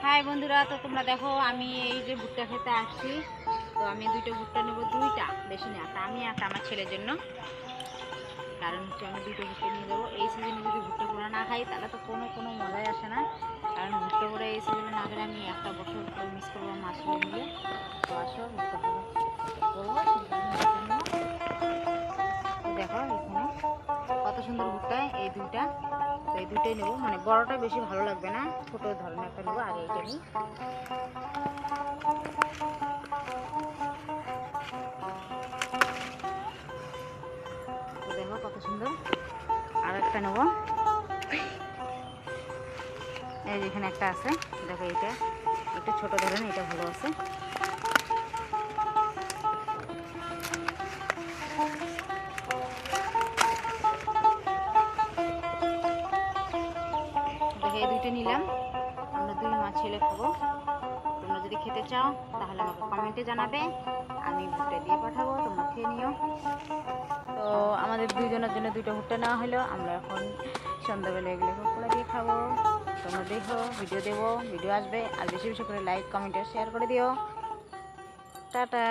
High বন্ধুরা, তো তোমরা দেখো আমি এই যে ভুট্টা খেতে আসছি। তো আমি দুইটা ভুট্টা নেবো, দুইটা, বেশি না, একটা আমি একটা আমার ছেলের জন্য। কারণ হচ্ছে আমি দুইটা ভুট্টা নিয়ে যাবো। এই সিজনে যদি ভুট্টা পোড়া না খাই তাহলে তো কোনো মজাই আসে না। কারণ ভুট্টা পোড়া এই সিজনে না গেলে আমি একটা বছর পর মিস করবো আমার ছেলে মিলে। তো আসো ভুট্টা পোড়া করবো। দেখো এখানে কত সুন্দর ভুট্টা, এই দুইটা। তো এই দুইটাই নেবো, মানে বড়টা বেশি ভালো লাগবে না, ছোট ধরনের একটা নেবো। আগে এটা নিই। দেখো কত সুন্দর, আর একটা নেবো। এই যে এখানে একটা আছে, দেখো এটা একটু ছোট ধরনের, এটা ভালো আছে। দেখো এই দুইটা নিলাম, আমরা দুই মা ছেলে খাবো। তোমরা যদি খেতে চাও তাহলে আমাকে কমেন্টে জানাবে, আমি ভুট্টা দিয়ে পাঠাবো, তোমরা খেয়ে নিও। তো আমাদের দুইজনের জন্য দুইটা ভুট্টা নেওয়া হলো। আমরা এখন সন্ধ্যাবেলা এগুলো পকোড়া দিয়ে খাবো। তোমরা দেখো, ভিডিও দেবো, ভিডিও আসবে। আর বেশি বেশি করে লাইক কমেন্ট শেয়ার করে দিও। টাটা।